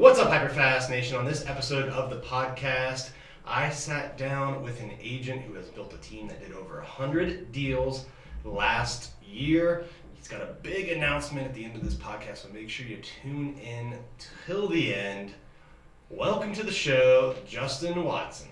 What's up, HyperFast Nation? On this episode of the podcast, I sat down with an agent who has built a team that did over 100 deals last year. He's got a big announcement at the end of this podcast, so make sure you tune in till the end. Welcome to the show, Justin Watson.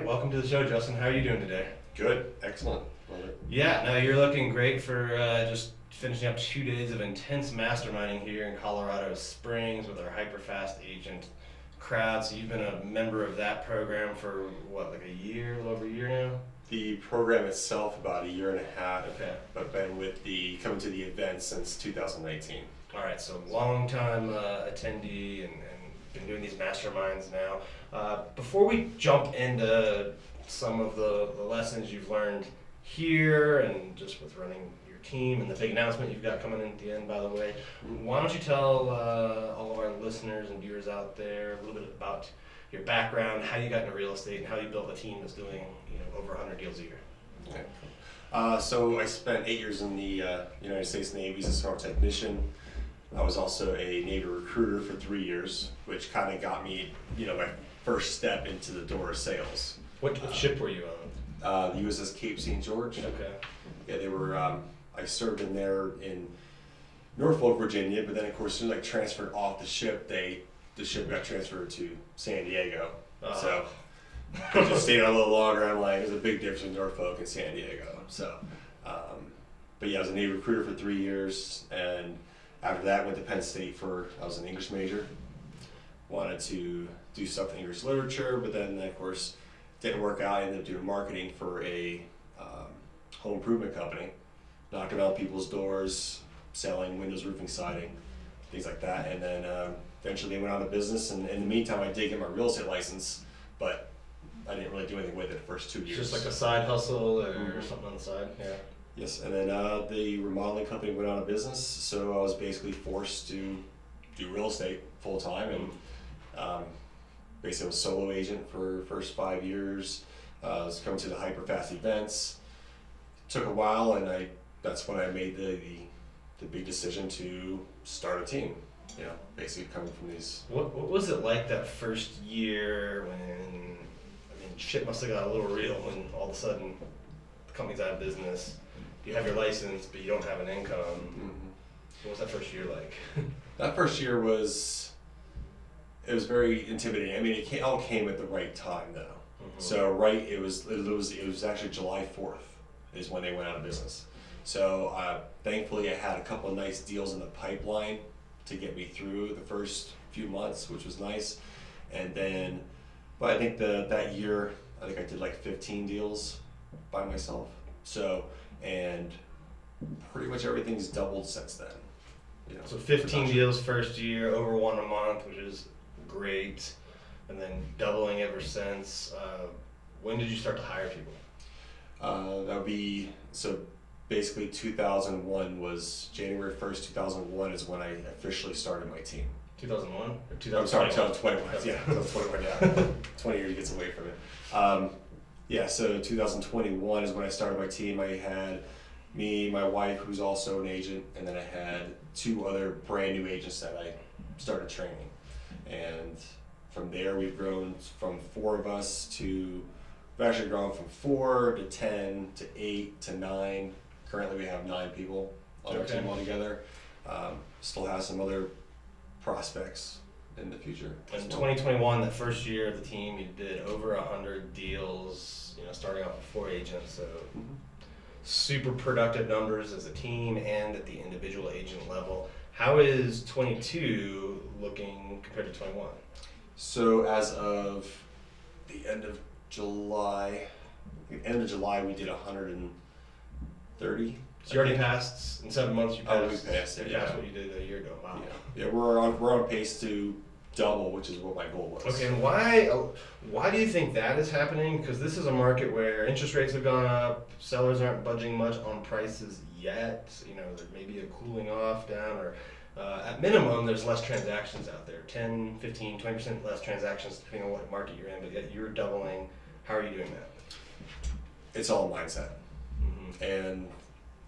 Welcome to the show, Justin. How are you doing today? Good. Excellent. Love it. Yeah, no, you're looking great for just finishing up 2 days of intense masterminding here in Colorado Springs with our HyperFast agent crowd. So you've been a member of that program for what, like a year, a little over a year now? The program itself about a year and a half. Okay. But been with coming to the event since 2019. All right, so long time attendee and been doing these masterminds now. Before we jump into some of the lessons you've learned here and just with running your team and the big announcement you've got coming in at the end, by the way, why don't you tell all of our listeners and viewers out there a little bit about your background, how you got into real estate, and how you built a team that's doing over 100 deals a year. Okay. So I spent 8 years in the United States Navy as a smart technician. I was also a Navy recruiter for 3 years, which kind of got me, my first step into the door of sales. What ship were you on? The USS Cape St. George. Okay. Yeah, they were. I served in there in Norfolk, Virginia, but then of course, as soon as I transferred off the ship, the ship got transferred to San Diego. So I just stayed on a little longer. I'm like, there's a big difference in Norfolk and San Diego. So, but yeah, I was a Navy recruiter for 3 years, and after that, went to Penn State I was an English major. Wanted to do stuff in English literature, but then of course didn't work out. I ended up doing marketing for a home improvement company, knocking on people's doors, selling windows, roofing, siding, things like that. And then eventually went out of business. And in the meantime, I did get my real estate license, but I didn't really do anything with it the first 2 years. Just like a side hustle or something on the side? Yeah. Yes, and then the remodeling company went out of business, so I was basically forced to do real estate full time, and basically I was a solo agent for the first 5 years. I was coming to the HyperFast events. Took a while, and that's when I made the big decision to start a team. Basically coming from these. What was it like that first year when shit must have got a little real when all of a sudden the company's out of business? You have your license, but you don't have an income. Mm-hmm. What was that first year like? That first year was very intimidating. It all came at the right time though. Mm-hmm. So it was actually July 4th is when they went out of business. So thankfully I had a couple of nice deals in the pipeline to get me through the first few months, which was nice. And then, but I think that year, I think I did like 15 deals by myself. So, and pretty much everything's doubled since then. So 15 deals first year, over one a month, which is great, and then doubling ever since. When did you start to hire people? That would be, so basically 2001 was, January 1st, 2001 is when I officially started my team. 2001? Or 2021? I'm sorry, 2021. Yeah, 2021, yeah. 20 years gets away from it. Yeah, so 2021 is when I started my team. I had me, my wife, who's also an agent, and then I had 2 other brand new agents that I started training. And from there, we've grown from 4 of us we've actually grown from 4 to 10 to 8 to 9. Currently, we have 9 people on our team altogether. Still have some other prospects in the future. In 2021, the first year of the team, you did over 100 deals, starting off with 4 agents, so super productive numbers as a team and at the individual agent level. How is 22 looking compared to 21? So as of the end of July, we did 130. So you already passed, in 7 months you passed. Oh, we passed it, You passed what you did a year ago. Wow. Yeah, we're on pace to double, which is what my goal was. Okay, and why do you think that is happening? Because this is a market where interest rates have gone up, sellers aren't budging much on prices yet. There may be a cooling off down, or at minimum, there's less transactions out there. 10, 15, 20% less transactions depending on what market you're in, but yet you're doubling. How are you doing that? it's all mindset. And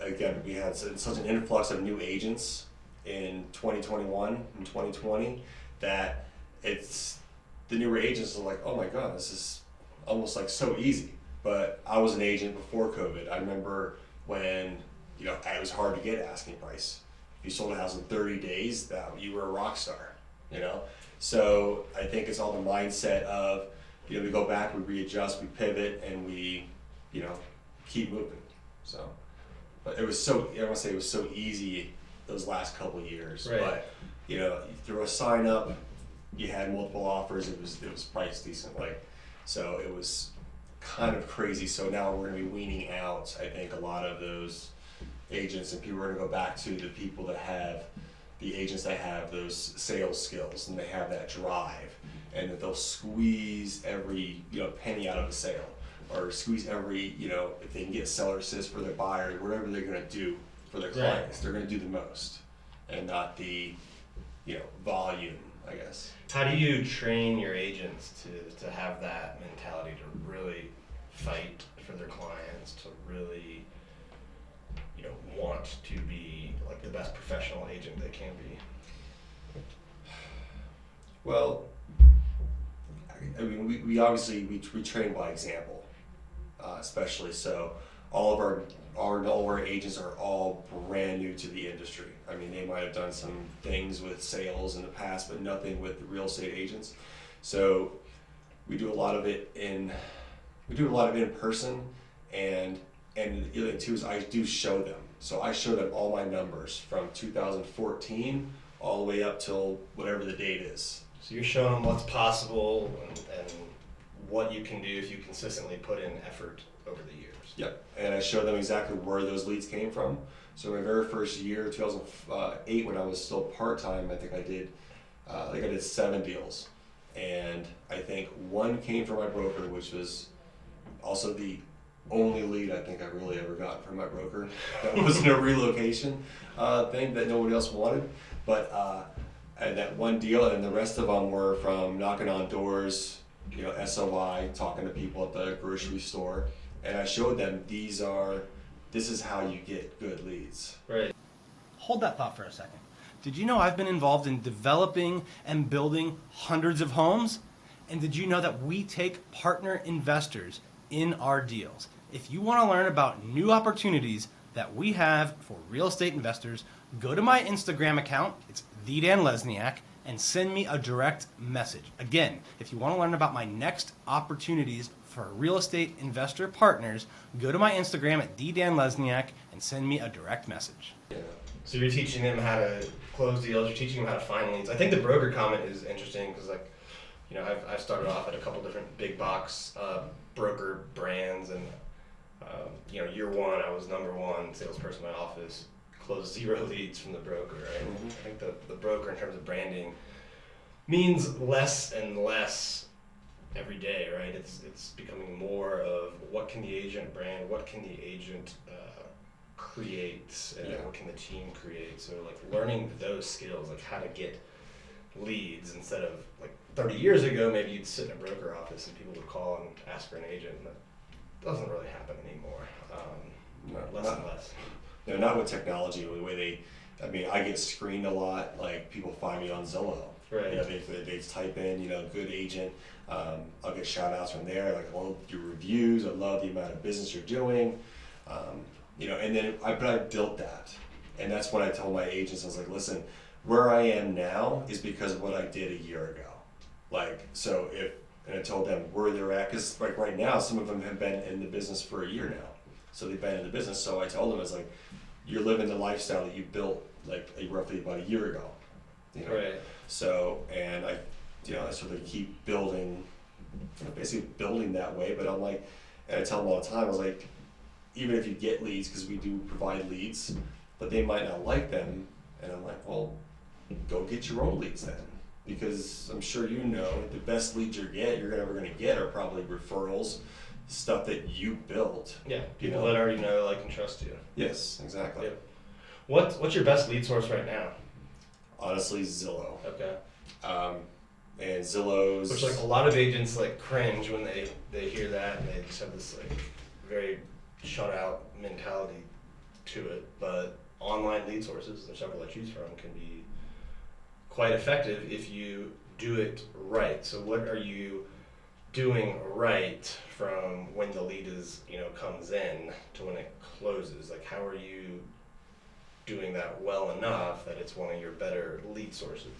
again, we had such an influx of new agents in 2021 and 2020 that it's the newer agents are like, oh my God, this is almost like so easy. But I was an agent before COVID. I remember when, it was hard to get asking price. If you sold a house in 30 days, that you were a rock star, So I think it's all the mindset of, we go back, we readjust, we pivot, and we, keep moving. So, but it was I want to say it was so easy those last couple of years. Right. But, you threw a sign up, you had multiple offers, it was priced decently. So it was kind of crazy. So now we're going to be weaning out, I think, a lot of those agents, and people are going to go back to the people that have, the agents that have those sales skills and they have that drive, and that they'll squeeze every penny out of a sale, or squeeze every if they can get seller assist for their buyer, whatever they're going to do for their clients, they're going to do the most, and not the volume, I guess. How do you train your agents to have that mentality to really fight for their clients, to really want to be like the best professional agent they can be? Well, I mean, we obviously we train by example, especially so. All of our agents are all brand new to the industry. I mean, they might have done some things with sales in the past, but nothing with real estate agents. So we do a lot of it in person, and the other thing too is I do show them. So I show them all my numbers from 2014 all the way up till whatever the date is. So you're showing them what's possible and what you can do if you consistently put in effort over the years. Yep, and I show them exactly where those leads came from. So my very first year, 2008, when I was still part-time, I think I did 7 deals. And I think one came from my broker, which was also the only lead I think I really ever got from my broker. That wasn't a relocation thing that nobody else wanted. But and that one deal, and the rest of them were from knocking on doors, SOI, talking to people at the grocery store. And I showed them this is how you get good leads. Right. Hold that thought for a second. Did you know I've been involved in developing and building hundreds of homes? And did you know that we take partner investors in our deals? If you want to learn about new opportunities that we have for real estate investors, go to my Instagram account, it's Lesniak, and send me a direct message. Again, if you want to learn about my next opportunities for real estate investor partners, go to my Instagram at Lesniak and send me a direct message. Yeah. So you're teaching them how to close deals, you're teaching them how to find leads. I think the broker comment is interesting because I've started off at a couple different big box broker brands, and year one I was #1 salesperson in my office, closed 0 leads from the broker, right? Mm-hmm. I think the broker in terms of branding means less and less every day, right? It's becoming more of what can the agent brand, what can the agent create, and what can the team create. So like learning those skills, like how to get leads, instead of like 30 years ago, maybe you'd sit in a broker office and people would call and ask for an agent. That doesn't really happen anymore. Less and less. No, not with technology. The way I get screened a lot. Like people find me on Zillow. Right. They type in, good agent. I'll get shout outs from there. Like, I love your reviews. I love the amount of business you're doing. And then I built that. And that's when I told my agents, I was like, listen, where I am now is because of what I did a year ago. And I told them where they're at, because like right now, some of them have been in the business for a year now. So they've been in the business. So I told them, I was like, you're living the lifestyle that you built like roughly about a year ago. Right. So, and I sort of keep building, basically building that way. But I'm like, and I tell them all the time, I was like, even if you get leads, because we do provide leads, but they might not like them. And I'm like, well, go get your own leads then. Because I'm sure the best leads you're ever going to get are probably referrals, stuff that you built. Yeah, people that already know, like, and trust you. Yes, exactly. Yep. What's your best lead source right now? Honestly, Zillow. Okay. And Zillow's... Which, like, a lot of agents, like, cringe when they hear that, and they just have this, like, very shut out mentality to it, but online lead sources, there's several to choose from, can be quite effective if you do it right. So what are you doing right from when the lead is, comes in to when it closes? Like, how are you doing that well enough that it's one of your better lead sources?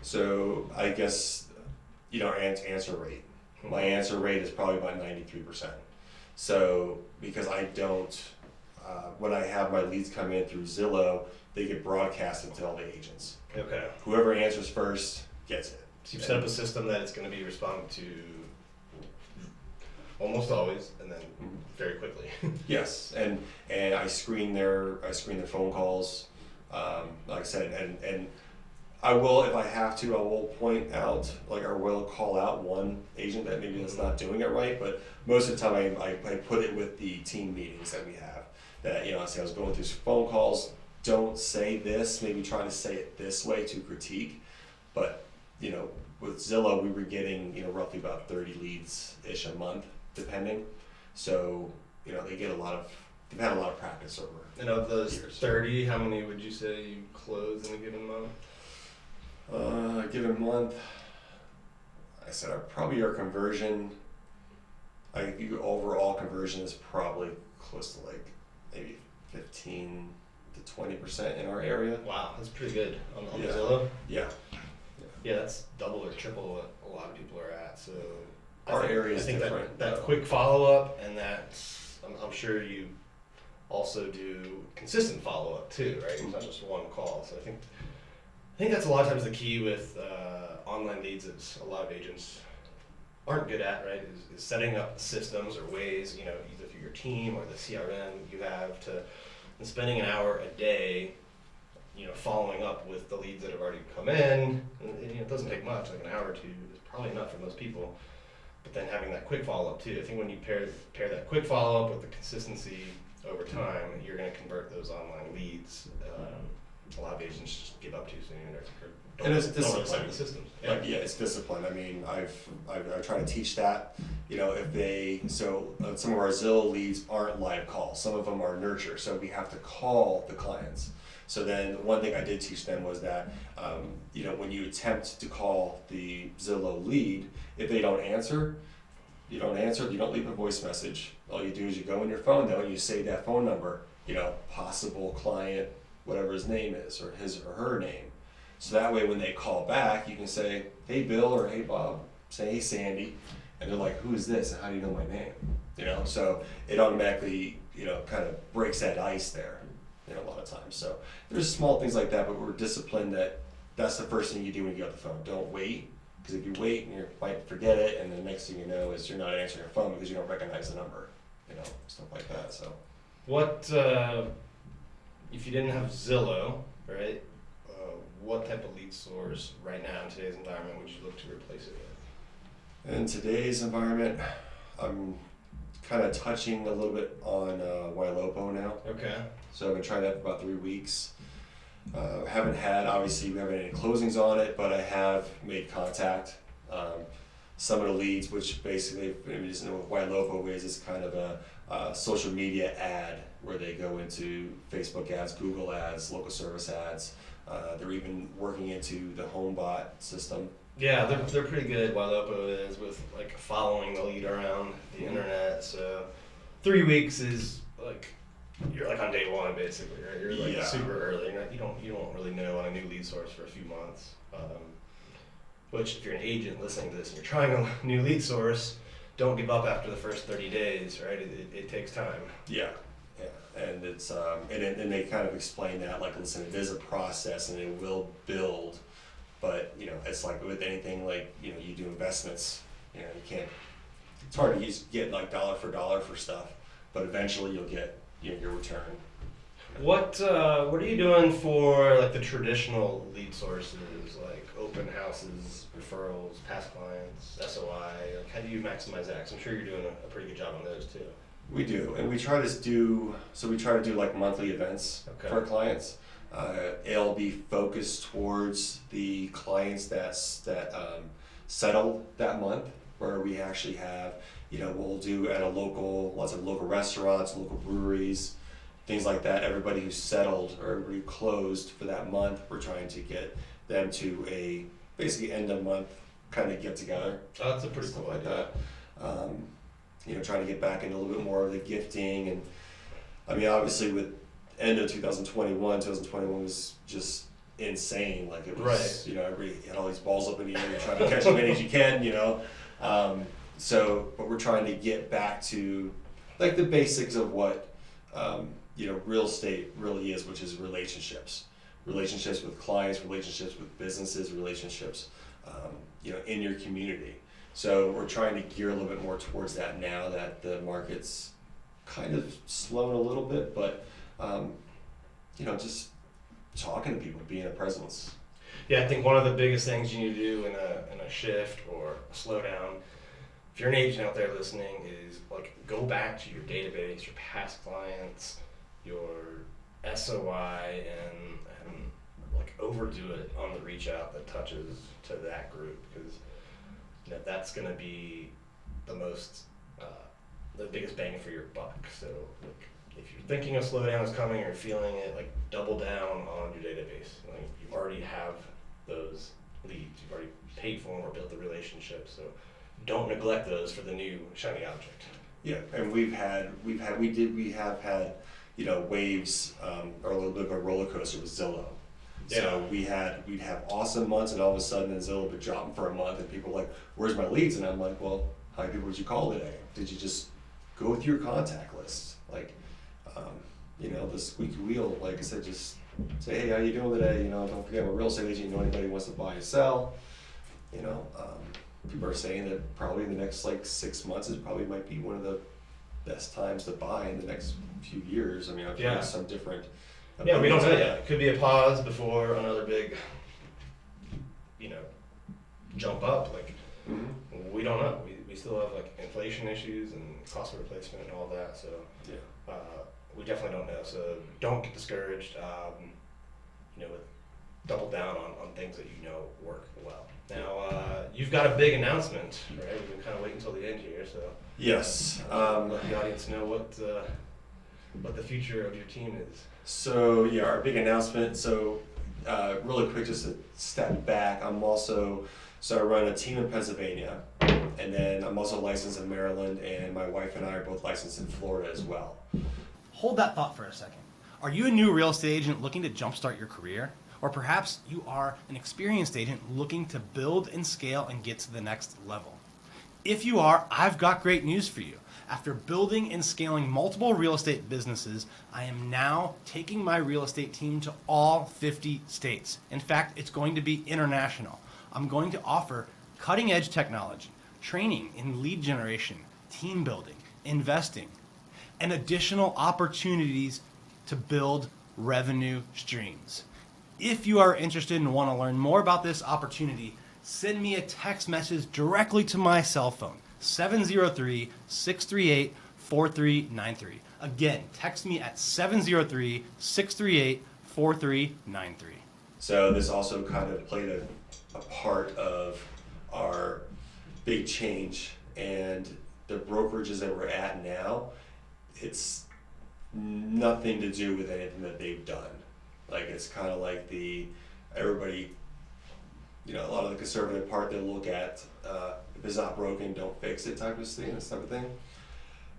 So I guess, answer rate. My answer rate is probably about 93%. So because I don't, when I have my leads come in through Zillow, they get broadcasted to all the agents. Okay. Whoever answers first gets it. So you've set up a system that it's going to be responded to almost always, and then very quickly. Yes, and I screen their phone calls, like I said, and I will, if I have to, I will point out, I will call out one agent that maybe that's not doing it right, but most of the time I put it with the team meetings that we have, that, I say I was going through phone calls, don't say this, maybe try to say it this way to critique, but, with Zillow we were getting, roughly about 30 leads-ish a month, depending, so, they've had a lot of practice over. And of those years. 30, how many would you say you close in a given month? A given month, I said probably our conversion, I think the overall conversion is probably close to maybe 15 to 20% in our area. Wow, that's pretty good on Yeah. Zillow. Yeah. Yeah, that's double or triple what a lot of people are at. So Our area is I think different. that quick follow up, and that's I'm sure you also do consistent follow up too, right? It's not just one call. So I think that's a lot of times the key with online leads is a lot of agents aren't good at, right? Is setting up systems or ways, either through your team or the CRM you have and spending an hour a day, following up with the leads that have already come in. And it doesn't take much, like an hour or two is probably enough for most people. But then having that quick follow up too. I think when you pair that quick follow up with the consistency over time, you're going to convert those online leads. A lot of agents just give up too soon or And it's don't really discipline. the systems. It's discipline. I mean, I try to teach that. Some of our Zillow leads aren't live calls. Some of them are nurture, so we have to call the clients. So then one thing I did teach them was that, when you attempt to call the Zillow lead, if they don't answer, you don't leave a voice message. All you do is you go in your phone though and you say that phone number, possible client, whatever his name is, or his or her name. So that way when they call back, you can say, hey Bill, or hey Bob, say hey Sandy, and they're like, who is this and how do you know my name? So it automatically, kind of breaks that ice there, a lot of times. So there's small things like that, but we're disciplined that's the first thing you do when you get off the phone. Don't wait, because if you wait, you might forget it, and the next thing you know is you're not answering your phone because you don't recognize the number, stuff like that. So What if you didn't have Zillow, right? What type of lead source right now in today's environment would you look to replace it with? in today's environment, I'm kind of touching a little bit on Ylopo now. Okay. So I've been trying that for about 3 weeks. Obviously we haven't had any closings on it, but I have made contact. Some of the leads, which basically, if anybody doesn't know what Ylopo is, it's kind of a social media ad where they go into Facebook ads, Google ads, local service ads. They're even working into the HomeBot system. Yeah, they're pretty good. Ylopo is with following the lead around the internet. So 3 weeks is you're on day one basically, right? You're super early. You don't really know on a new lead source for a few months. Which if you're an agent listening to this and you're trying a new lead source, don't give up after the first 30 days, right? It takes time. Yeah, and it's and they kind of explain that listen, it is a process and it will build, but it's like with anything you do investments, you can't. It's hard to just get dollar for dollar for stuff, but eventually you'll get your return. What are you doing for the traditional lead sources like open houses, referrals, past clients, SOI? How do you maximize that? 'Cause I'm sure you're doing a pretty good job on those too. We do, and we try to do monthly events for our clients. It'll be focused towards the clients that settled that month. where we actually have, we'll do at lots of local restaurants, local breweries, things like that. Everybody who's settled or everybody who closed for that month, we're trying to get them to a basically end of month kind of get together. Oh, that's a pretty cool idea. Trying to get back into a little bit more of the gifting. And I mean, obviously with end of 2021 was just insane. Like it was, right. Everybody had all these balls up in the air, you're trying to catch as many as you can, but we're trying to get back to like the basics of what, real estate really is, which is relationships with clients, relationships with businesses, relationships, in your community. So we're trying to gear a little bit more towards that now that the market's kind of slowing a little bit, but, just talking to people, being a presence. Yeah, I think one of the biggest things you need to do in a shift or a slowdown, if you're an agent out there listening, is like go back to your database, your past clients, your SOI, and like overdo it on the reach out that touches to that group, because that's going to be the biggest bang for your buck. So like, if you're thinking a slowdown is coming or you're feeling it, like double down on your database. Like you already have those leads, you've already paid for them or built the relationship. So don't neglect those for the new shiny object. Yeah, and we have had waves or a little bit of a roller coaster with Zillow. So we'd have awesome months, and all of a sudden Zillow would drop them for a month, and people were like, "Where's my leads?" And I'm like, "Well, how many people did you call today? Did you just go through your contact list? Like, the squeaky wheel. Like I said, just say, hey, how you doing today? Don't forget, I'm a real estate agent. Anybody wants to buy or sell? People are saying that probably in the next 6 months might be one of the best times to buy in the next few years. I mean, I've heard some different. Yeah, we don't know yet. It could be a pause before another big, jump up. Like, we don't know. We still have inflation issues and cost of replacement and all that. So we definitely don't know. So don't get discouraged. Double down on things that work well. Now you've got a big announcement, right? We've been kind of waiting until the end here. So yes, let the audience know what the future of your team is. So our big announcement. So really quick, just to step back, I run a team in Pennsylvania, and then I'm also licensed in Maryland, and my wife and I are both licensed in Florida as well. Hold that thought for a second. Are you a new real estate agent looking to jumpstart your career? Or perhaps you are an experienced agent looking to build and scale and get to the next level. If you are, I've got great news for you. After building and scaling multiple real estate businesses, I am now taking my real estate team to all 50 states. In fact, it's going to be international. I'm going to offer cutting-edge technology, training in lead generation, team building, investing, and additional opportunities to build revenue streams. If you are interested and want to learn more about this opportunity, send me a text message directly to my cell phone, 703-638-4393. Again, text me at 703-638-4393. So this also kind of played a part of our big change, and the brokerages that we're at now, it's nothing to do with anything that they've done. Like, it's kind of like everybody, a lot of the conservative part, they look at, if it's not broken, don't fix it type of thing.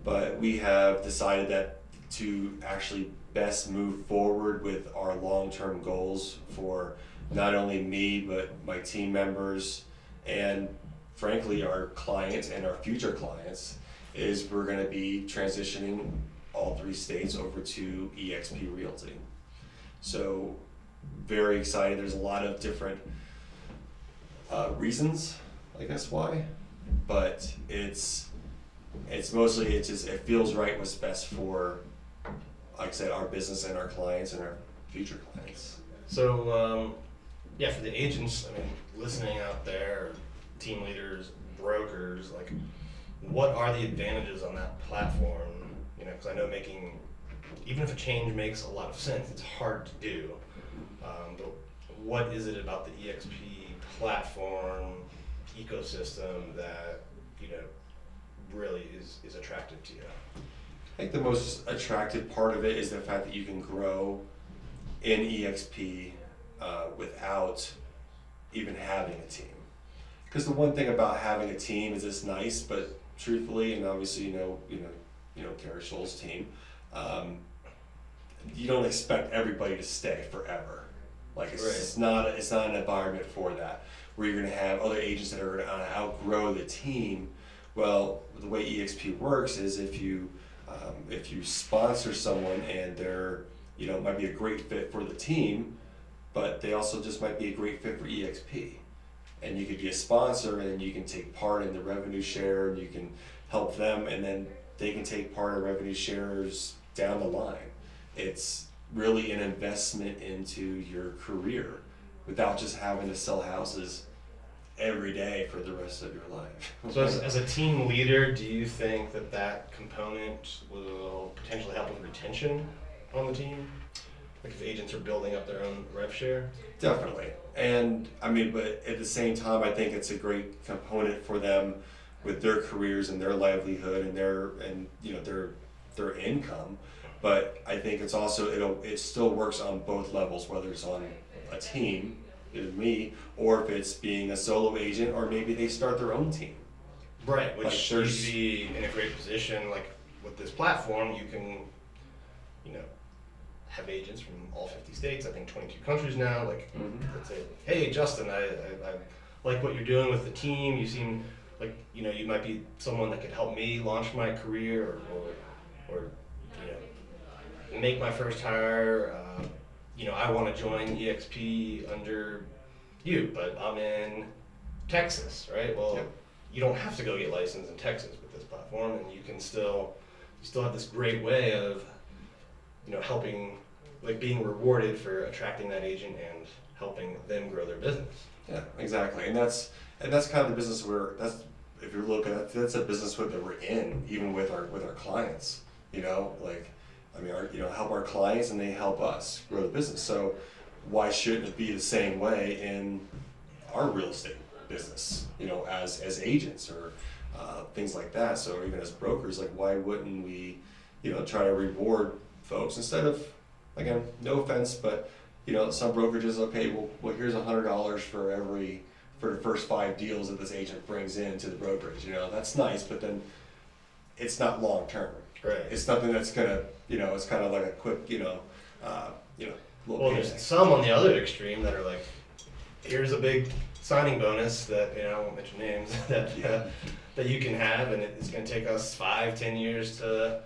But we have decided that to actually best move forward with our long-term goals for not only me, but my team members, and frankly, our clients and our future clients, is we're going to be transitioning all 3 states over to eXp Realty. So very excited. There's a lot of different reasons, I guess, why, but it's mostly it feels right what's best for, like I said, our business and our clients and our future clients. So for the agents, listening out there, team leaders, brokers, what are the advantages on that platform? Because I know even if a change makes a lot of sense, it's hard to do. But what is it about the eXp platform ecosystem that really is attractive to you? I think the most attractive part of it is the fact that you can grow in EXP without even having a team. Because the one thing about having a team is it's nice, but truthfully, and obviously Gary Scholl's team, you don't expect everybody to stay forever. Like it's not an environment for that, where you're going to have other agents that are going to outgrow the team. Well, the way EXP works is if you sponsor someone and they're might be a great fit for the team, but they also just might be a great fit for EXP, and you could be a sponsor and you can take part in the revenue share and you can help them, and then they can take part in revenue shares down the line. It's really an investment into your career without just having to sell houses every day for the rest of your life. So as a team leader, do you think that component will potentially help with retention on the team? Like if agents are building up their own rev share? Definitely. And but at the same time, I think it's a great component for them with their careers and their livelihood and their income. But I think it's also it still works on both levels, whether it's on a team, either me, or if it's being a solo agent, or maybe they start their own team. Right, which you'd be in a great position. Like with this platform, you can, have agents from all 50 states. I think 22 countries now. Like, let's say, hey Justin, I like what you're doing with the team. You seem like you might be someone that could help me launch my career, or make my first hire. I want to join EXP under you, but I'm in Texas, right? Well, you don't have to go get licensed in Texas with this platform, and you still have this great way of, helping, like being rewarded for attracting that agent and helping them grow their business. Yeah, exactly, and that's kind of the business if you're looking at that's a business that we're in, even with our clients. Help our clients and they help us grow the business. So why shouldn't it be the same way in our real estate business, as agents or things like that? So even as brokers, like why wouldn't we, try to reward folks instead of, again, no offense, but some brokerages, okay, well here's $100 for the first 5 deals that this agent brings into the brokerage. That's nice, but then it's not long term. Right. It's nothing that's gonna, it's kind of like a quick, little well, payday. there's some on the other extreme that are like, here's a big signing bonus that, I won't mention names, that you can have, and it's going to take us 5-10 years to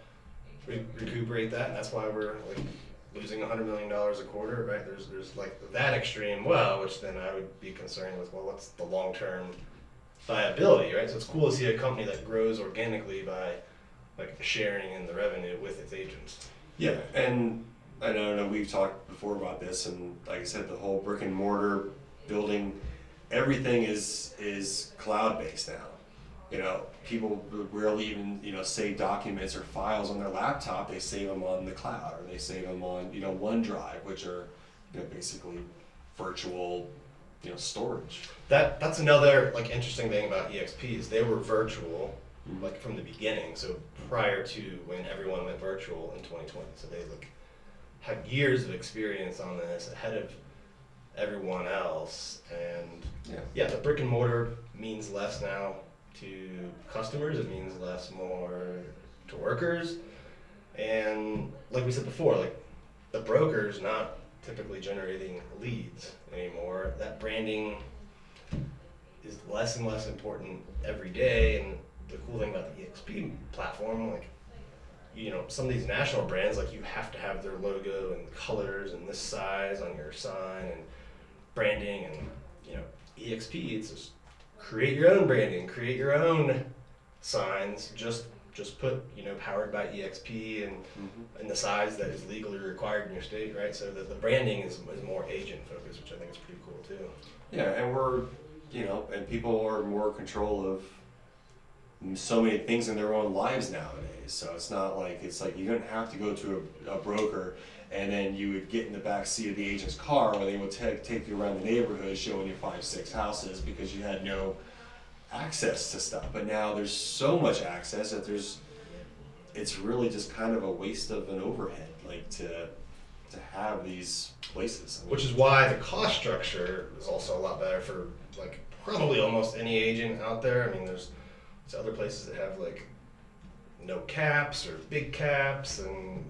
recuperate that, and that's why we're like losing $100 million a quarter, right? There's like that extreme, which then I would be concerned with, what's the long-term viability, right? So it's cool to see a company that grows organically by like sharing in the revenue with its agents. Yeah, and I know we've talked before about this, and like I said, the whole brick and mortar building, everything is cloud-based now. People rarely even, save documents or files on their laptop. They save them on the cloud, or they save them on, OneDrive, which are, basically virtual, storage. That's another like interesting thing about EXP is they were virtual, like from the beginning. So prior to when everyone went virtual in 2020, so they had years of experience on this ahead of everyone else. And the brick and mortar means less now to customers. It means more to workers. And like we said before, like the broker's not typically generating leads anymore. That branding is less and less important every day. And the cool thing about the EXP platform, like, some of these national brands, like you have to have their logo and colors and this size on your sign and branding, and EXP, it's just create your own branding, create your own signs, just put powered by EXP and the size that is legally required in your state, right? So that the branding is more agent focused, which I think is pretty cool too. Yeah, and we're and people are more in control of so many things in their own lives nowadays. So it's like you don't have to go to a broker and then you would get in the back seat of the agent's car where they would take you around the neighborhood showing you 5-6 houses because you had no access to stuff. But now there's so much access that it's really just kind of a waste of an overhead, like to have these places. Which is why the cost structure is also a lot better for like probably almost any agent out there. I mean, there's other places that have like no caps or big caps, and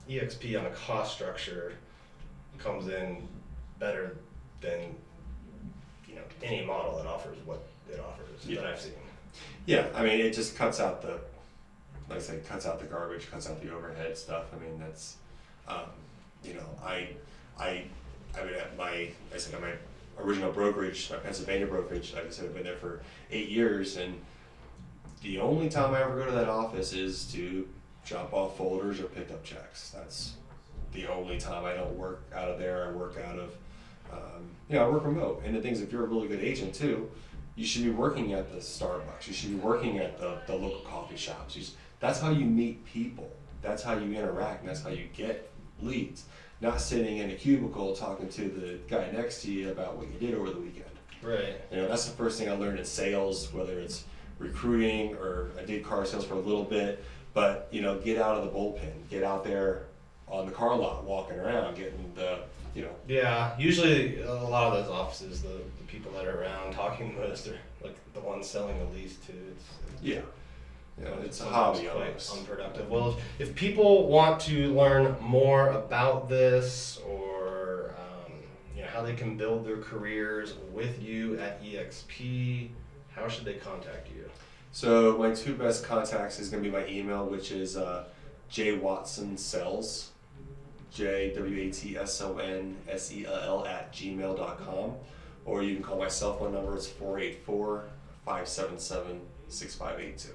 EXP on a cost structure comes in better than any model that offers what it offers that I've seen. Yeah, I mean, it just cuts out the, like I said, cuts out the garbage, cuts out the overhead stuff. I mean, that's, I mean, at my original brokerage, my Pennsylvania brokerage, like I said, I've been there for 8 years, and the only time I ever go to that office is to drop off folders or pick up checks. That's the only time. I don't work out of there. I work out of, I work remote. And the things, if you're a really good agent too, you should be working at the Starbucks. You should be working at the local coffee shops. That's how you meet people. That's how you interact, and that's how you get leads. Not sitting in a cubicle talking to the guy next to you about what you did over the weekend. Right. That's the first thing I learned in sales, whether it's recruiting or I did car sales for a little bit, but get out of the bullpen, get out there on the car lot, walking around, getting the, Yeah, usually a lot of those offices, the people that are around talking the most are like the ones selling the least too. It's a hobby quite almost. unproductive. Well, if people want to learn more about this, or how they can build their careers with you at EXP, how should they contact you? So my two best contacts is going to be my email, which is jwatsonsels, jwatsonsell@gmail.com, or you can call my cell phone number. It's 484-577-6582.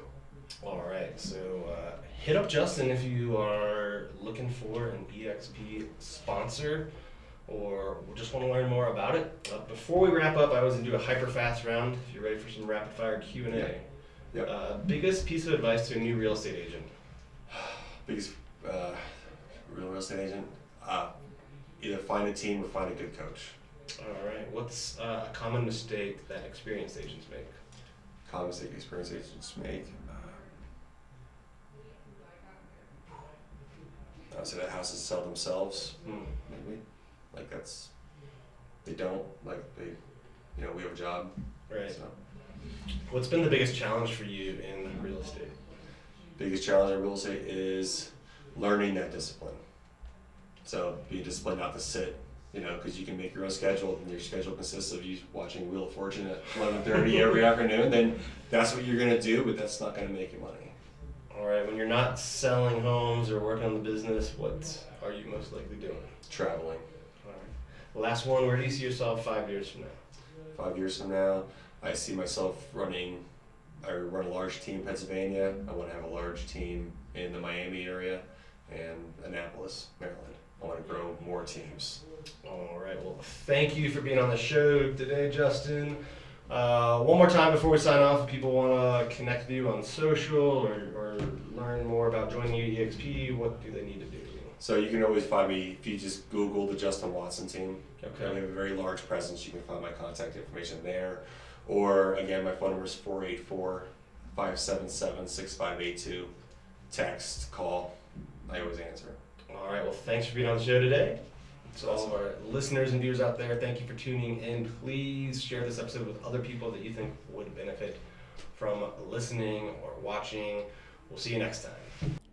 All right, so hit up Justin if you are looking for an EXP sponsor or just want to learn more about it. Before we wrap up, I always do a HyperFast round if you're ready for some rapid fire Q&A. Yeah. Biggest piece of advice to a new real estate agent? Biggest real estate agent? Either find a team or find a good coach. All right, what's a common mistake that experienced agents make? Common mistake experienced agents make? I would say that houses sell themselves, maybe. Like they don't, like we have a job. Right. So. What's been the biggest challenge for you in real estate? Biggest challenge in real estate is learning that discipline. So be disciplined not to sit, because you can make your own schedule, and your schedule consists of you watching Wheel of Fortune at 11:30 every afternoon. Then that's what you're gonna do, but that's not gonna make you money. All right, when you're not selling homes or working on the business, what are you most likely doing? Traveling. All right. Last one, where do you see yourself 5 years from now? 5 years from now, I see myself I run a large team in Pennsylvania. I want to have a large team in the Miami area and Annapolis, Maryland. I want to grow more teams. All right, well, thank you for being on the show today, Justin. One more time before we sign off, if people want to connect with you on social or learn more about joining EXP, what do they need to do? So you can always find me if you just Google the Justin Watson team. Okay. We have a very large presence. You can find my contact information there. Or again, my phone number is 484-577-6582. Text, call. I always answer. All right, well, thanks for being on the show today. To all of our listeners and viewers out there, thank you for tuning in. Please share this episode with other people that you think would benefit from listening or watching. We'll see you next time.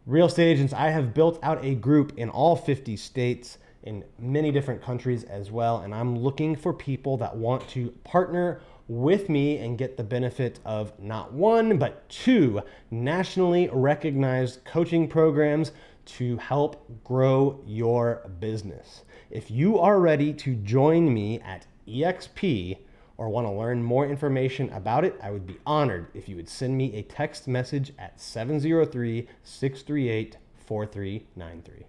Real estate agents, I have built out a group in all 50 states, in many different countries as well, and I'm looking for people that want to partner with me and get the benefit of not one, but 2 nationally recognized coaching programs to help grow your business. If you are ready to join me at EXP or want to learn more information about it, I would be honored if you would send me a text message at 703-638-4393.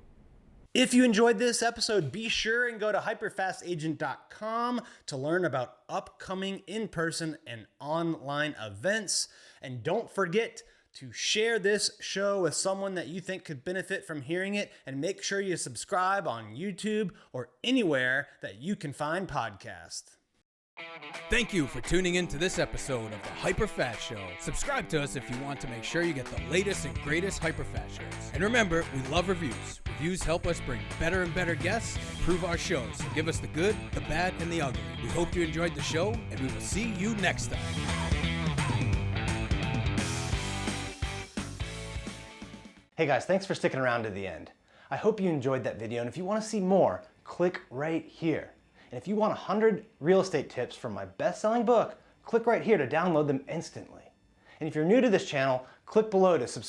If you enjoyed this episode, be sure and go to hyperfastagent.com to learn about upcoming in-person and online events. And don't forget to share this show with someone that you think could benefit from hearing it, and make sure you subscribe on YouTube or anywhere that you can find podcasts. Thank you for tuning in to this episode of the HyperFast Show. Subscribe to us if you want to make sure you get the latest and greatest HyperFast shows. And remember, we love reviews. Reviews help us bring better and better guests and improve our shows. So give us the good, the bad, and the ugly. We hope you enjoyed the show, and we will see you next time. Hey guys, thanks for sticking around to the end. I hope you enjoyed that video, and if you want to see more, click right here. And if you want 100 real estate tips from my best-selling book, click right here to download them instantly. And if you're new to this channel, click below to subscribe.